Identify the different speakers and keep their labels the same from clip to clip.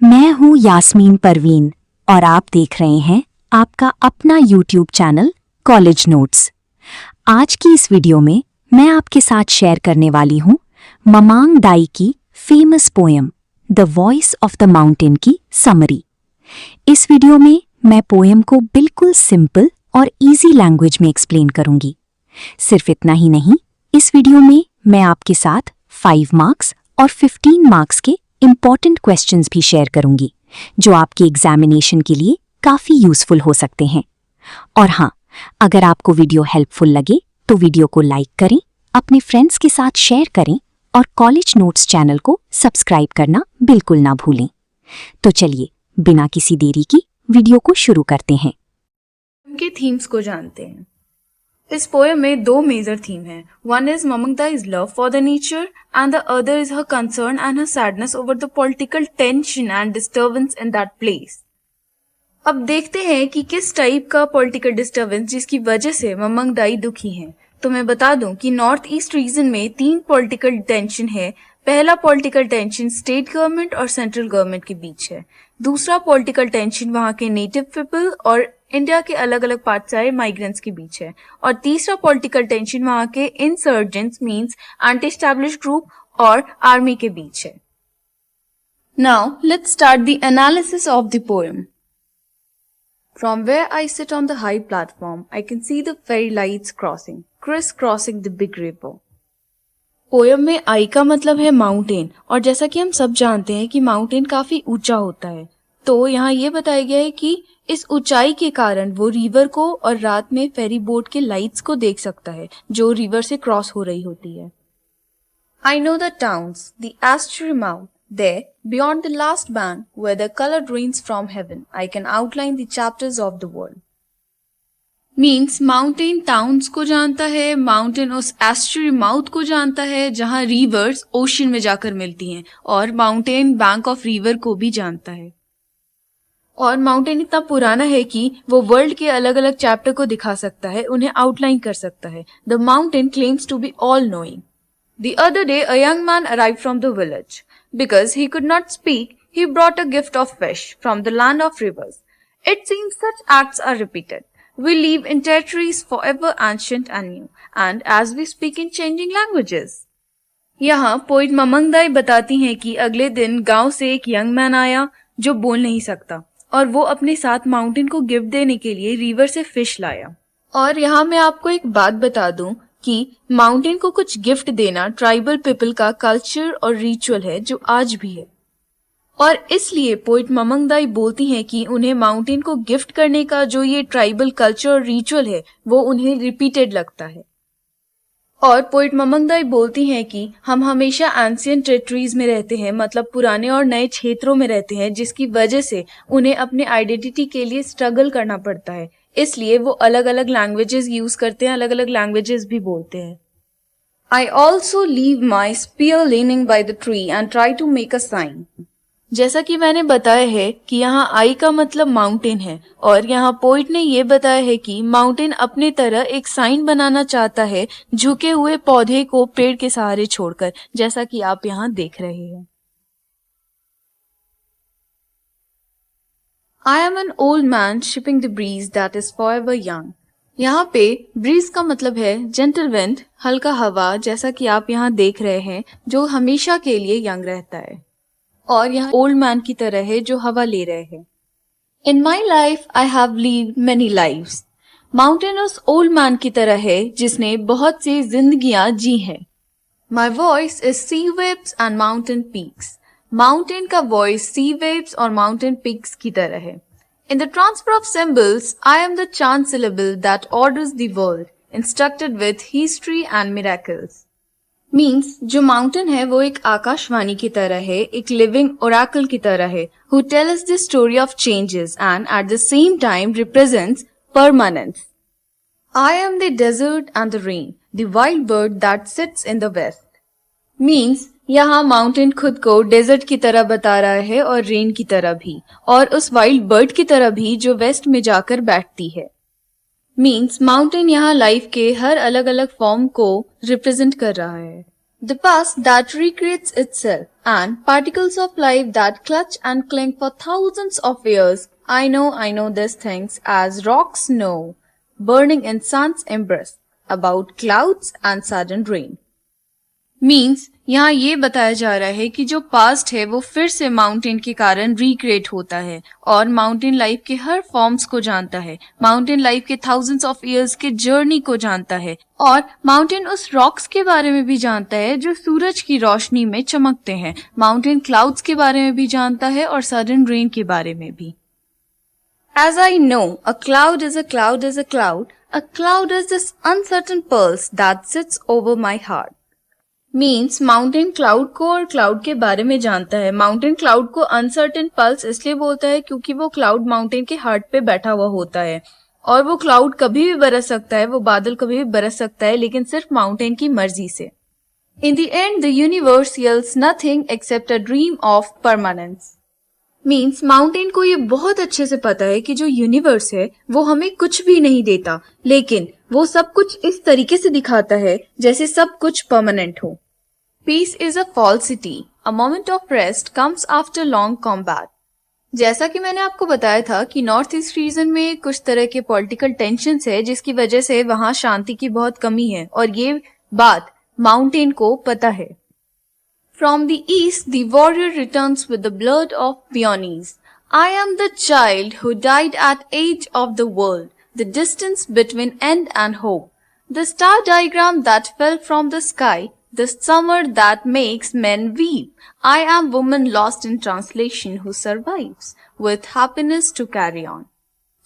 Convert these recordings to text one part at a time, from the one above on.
Speaker 1: मैं हूँ यास्मीन परवीन और आप देख रहे हैं आपका अपना YouTube चैनल कॉलेज नोट्स। आज की इस वीडियो में मैं आपके साथ शेयर करने वाली हूँ ममांग दाई की famous poem the voice of the mountain की समरी। इस वीडियो में मैं पोएम को बिल्कुल सिंपल और इजी लैंग्वेज में एक्सप्लेन करूंगी। सिर्फ इतना ही नहीं, इस वीडियो में मैं आपके साथ 5 मार्क्स और 15 मार्क्स के इम्पॉर्टेंट क्वेश्चंस भी शेयर करूंगी जो आपके एग्जामिनेशन के लिए काफी यूजफुल हो सकते हैं। और हाँ, अगर आपको वीडियो हेल्पफुल लगे तो वीडियो को लाइक करें, अपने फ्रेंड्स के साथ शेयर करें और कॉलेज नोट्स चैनल को सब्सक्राइब करना बिल्कुल ना भूलें। तो चलिए बिना किसी देरी की वीडियो को शुरू करते हैं।
Speaker 2: उनके थीम्स को जानते हैं। इस पोएम में 2 मेजर थीम हैं। वन इज ममंग दाई's love for the nature and the other is her concern and her sadness over the political tension and disturbance in that place. अब देखते हैं कि किस टाइप का पॉलिटिकल डिस्टर्बेंस जिसकी वजह से ममंग दाई दुखी हैं। तो मैं बता दूं कि नॉर्थ ईस्ट रीजन में 3 पॉलिटिकल टेंशन है। पहला पॉलिटिकल टेंशन स्टेट गवर्नमेंट और सेंट्रल गवर्नमेंट के बीच है। दूसरा पॉलिटिकल टेंशन वहां के नेटिव पीपल और इंडिया के अलग अलग पार्ट से आए माइग्रेंट्स के बीच है। और तीसरा पॉलिटिकल टेंशन वहां के insurgents means anti established group और आर्मी के बीच है। Now let's start the analysis of the poem. From where I sit on the high platform, I can see the fairy lights crisscrossing the big river. Poem में आई का मतलब है mountain, और जैसा कि हम सब जानते हैं कि माउंटेन काफी ऊंचा होता है, तो यहाँ ये बताया गया है कि इस ऊंचाई के कारण वो रिवर को और रात में फेरी बोट के लाइट्स को देख सकता है जो रिवर से क्रॉस हो रही होती है। I know the towns, the estuary mouth. There, beyond the last band, where the color rains from heaven, I can outline the chapters of the world. Means mountain towns को जानता है, mountain उस estuary mouth को जानता है जहाँ rivers ocean में जाकर मिलती हैं, और mountain bank of river को भी जानता है। और माउंटेन इतना पुराना है कि वो वर्ल्ड के अलग अलग चैप्टर को दिखा सकता है, उन्हें आउटलाइन कर सकता है। The mountain claims to be all knowing. The other day, a young man arrived from the village. Because he could not speak, he brought a gift of fish from the land of rivers. It seems such acts are repeated. We live in territories forever ancient and new, and as we speak in changing languages. यहाँ poet ममंग दाई बताती हैं कि अगले दिन गांव से एक young man आया जो बोल नहीं सकता, और वो अपने साथ माउंटेन को गिफ्ट देने के लिए रिवर से फिश लाया। और यहाँ मैं आपको एक बात बता दूं कि माउंटेन को कुछ गिफ्ट देना ट्राइबल पीपल का कल्चर और रिचुअल है जो आज भी है, और इसलिए पोइट ममंग दाई बोलती हैं कि उन्हें माउंटेन को गिफ्ट करने का जो ये ट्राइबल कल्चर और रिचुअल है वो उन्हें रिपीटेड लगता है। और पोइट ममंग दाई बोलती हैं कि हम हमेशा एंशिएंट टेरिटरीज में रहते हैं, मतलब पुराने और नए क्षेत्रों में रहते हैं, जिसकी वजह से उन्हें अपने आइडेंटिटी के लिए स्ट्रगल करना पड़ता है। इसलिए वो अलग अलग लैंग्वेजेस यूज करते हैं, अलग अलग लैंग्वेजेस भी बोलते हैं। I also leave my spear leaning by the tree and try to make a sign. जैसा कि मैंने बताया है कि यहाँ आई का मतलब माउंटेन है, और यहाँ पोइट ने ये बताया है कि माउंटेन अपने तरह एक साइन बनाना चाहता है झुके हुए पौधे को पेड़ के सहारे छोड़कर, जैसा कि आप यहाँ देख रहे हैं। I am an old man shipping the breeze that is forever young. यहाँ पे ब्रीज का मतलब है जेंटल विंड, हल्का हवा, जैसा कि आप यहाँ देख रहे हैं, जो हमेशा के लिए यंग रहता है। और यहाँ ओल्ड मैन की तरह है जो हवा ले रहे हैं। In my life I have lived many lives. Mountain उस ओल्ड मैन की तरह है जिसने बहुत सी जिंदगियां जी हैं। My voice is sea waves and mountain peaks. Mountain का वॉइस सी वेव्स और माउंटेन पिक्स की तरह है। In the transfer of symbols, I am the chant syllable that orders the world, instructed with history and miracles. Means जो mountain है वो एक आकाशवाणी की तरह है, एक लिविंग ओरेकल की तरह है, who tell us the story of changes and at the same time represents permanence. I am the desert and the rain, the wild bird that sits in the west. Means यहाँ mountain खुद को desert की तरह बता रहा है और rain की तरह भी, और उस वाइल्ड बर्ड की तरह भी जो वेस्ट में जाकर बैठती है। मीन्स माउंटेन यहाँ लाइफ के हर अलग अलग फॉर्म को रिप्रेजेंट कर रहा है। The past that recreates itself, and particles of life that clutch and cling for thousands of years. I know these things as rocks know, burning in sun's embrace, about clouds and sudden rain. Means यहाँ ये बताया जा रहा है कि जो past है वो फिर से माउंटेन के कारण रिक्रिएट होता है और माउंटेन लाइफ के हर फॉर्म्स को जानता है, माउंटेन लाइफ के थाउजेंड्स ऑफ इयर्स के जर्नी को जानता है और माउंटेन उस रॉक्स के बारे में भी जानता है जो सूरज की रोशनी में चमकते हैं, माउंटेन क्लाउड्स के बारे में भी जानता है और सडन रेन के बारे में भी. As I know, a cloud is a cloud is a cloud. A cloud is this uncertain pulse that sits over my heart. Means mountain cloud को और क्लाउड के बारे में जानता है. माउंटेन क्लाउड को अनसर्टेन पल्स इसलिए बोलता है क्योंकि वो क्लाउड माउंटेन के हार्ट पे बैठा हुआ होता है और वो क्लाउड कभी भी बरस सकता है, वो बादल कभी भी बरस सकता है, लेकिन सिर्फ माउंटेन की मर्जी से. In the end the universe yields nothing accept a dream of permanence. Means mountain को ये बहुत अच्छे से पता है कि जो यूनिवर्स है वो हमें कुछ भी नहीं देता, लेकिन वो सब कुछ इस तरीके से दिखाता है जैसे सब कुछ परमानेंट हो. Peace is a falsity. A moment of rest comes after long combat. जैसा कि मैंने आपको बताया था कि नॉर्थ ईस्ट रीजन में कुछ तरह के पॉलिटिकल टेंशन्स है जिसकी वजह से वहां शांति की बहुत कमी है और ये बात माउंटेन को पता है. From the east, the warrior returns with the blood of peonies. I am the child who died at age of the world, the distance between end and hope, the star diagram that fell from the sky, the summer that makes men weep. I am woman lost in translation who survives with happiness to carry on.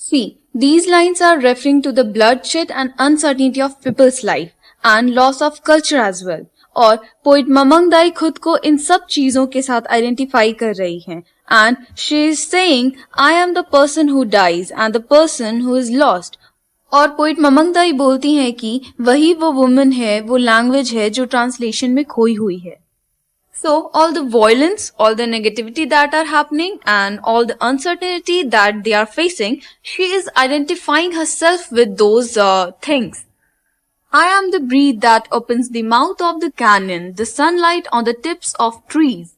Speaker 2: See, these lines are referring to the bloodshed and uncertainty of people's life and loss of culture as well. और poet ममंग दाई खुद को इन सब चीजों के साथ identify कर रही हैं and she is saying I am the person who dies and the person who is lost. और पोइट ममंग दाई बोलती हैं कि वही वो वुमन है, वो लैंग्वेज है जो ट्रांसलेशन में खोई हुई है. So all the violence, all the negativity that are happening and all the uncertainty that they are facing, she is identifying herself with those things. I am the breeze that opens the mouth of the canyon, the sunlight on the tips of trees.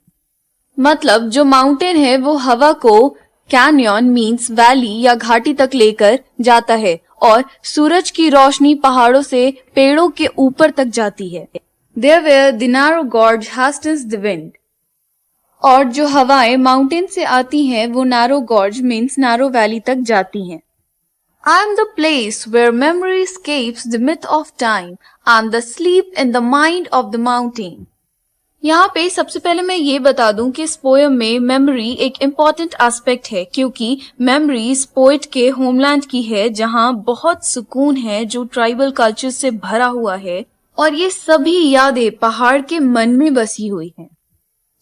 Speaker 2: मतलब जो mountain है वो हवा को canyon means valley या घाटी तक लेकर जाता है और सूरज की रोशनी पहाड़ों से पेड़ों के ऊपर तक जाती है. There where the narrow gorge hastens the wind. और जो हवाएं माउंटेन से आती हैं वो narrow gorge means narrow valley तक जाती हैं. I am the place where memory escapes the myth of time. I am the sleep in the mind of the mountain. यहाँ पे सबसे पहले मैं ये बता दूं कि इस पोएम में मेमोरी एक इम्पॉर्टेंट एस्पेक्ट है क्योंकि मेमोरीज पोएट के होमलैंड की है जहाँ बहुत सुकून है जो ट्राइबल कल्चर से भरा हुआ है और ये सभी यादें पहाड़ के मन में बसी हुई हैं.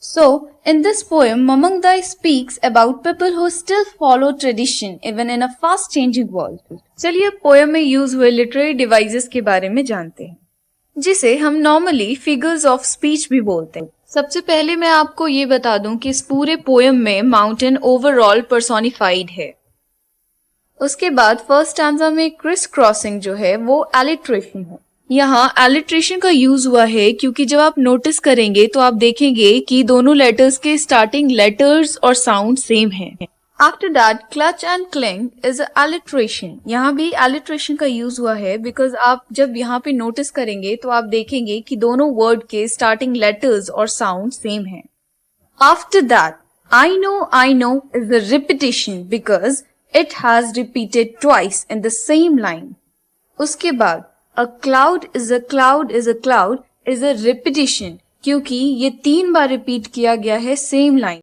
Speaker 2: So, in this poem, Mamang Dai speaks about people who still follow tradition even in a fast changing world. चलिए पोएम में यूज हुए लिटरेरी डिवाइसेस के बारे में जानते हैं जिसे हम नॉर्मली फिगर्स ऑफ स्पीच भी बोलते हैं. सबसे पहले मैं आपको ये बता दूं कि इस पूरे पोएम में माउंटेन ओवरऑल पर्सोनिफाइड है. उसके बाद फर्स्ट स्टैंजा में क्रिस क्रॉसिंग जो है वो एलिट्रेशन है. यहाँ एलिट्रेशन का यूज हुआ है क्योंकि जब आप नोटिस करेंगे तो आप देखेंगे कि दोनों लेटर्स के स्टार्टिंग लेटर्स और साउंड सेम है. After that clutch and cling is alliteration. यहाँ भी एलिट्रेशन का यूज हुआ है बिकॉज आप जब यहाँ पे नोटिस करेंगे तो आप देखेंगे कि दोनों वर्ड के स्टार्टिंग लेटर्स और साउंड सेम है. After that I know is a repetition because it has repeated twice in the same line. उसके बाद A cloud is a cloud is a cloud is a repetition क्योंकि ये 3 बार repeat किया गया है same line.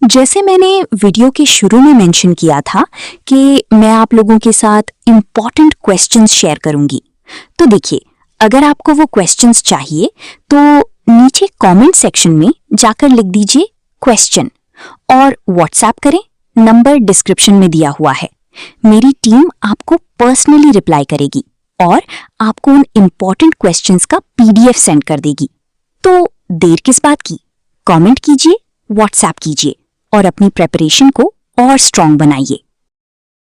Speaker 1: जैसे मैंने वीडियो के शुरू में मेंशन किया था कि मैं आप लोगों के साथ इम्पॉर्टेंट क्वेश्चंस शेयर करूंगी. तो देखिए, अगर आपको वो क्वेश्चंस चाहिए तो नीचे कमेंट सेक्शन में जाकर लिख दीजिए क्वेश्चन और व्हाट्सएप करें. नंबर डिस्क्रिप्शन में दिया हुआ है. मेरी टीम आपको पर्सनली रिप्लाई करेगी और आपको उन इम्पॉर्टेंट क्वेश्चंस का PDF सेंड कर देगी. तो देर किस बात की, कमेंट कीजिए, व्हाट्सएप कीजिए और अपनी प्रेपरेशन को और स्ट्रांग बनाइए.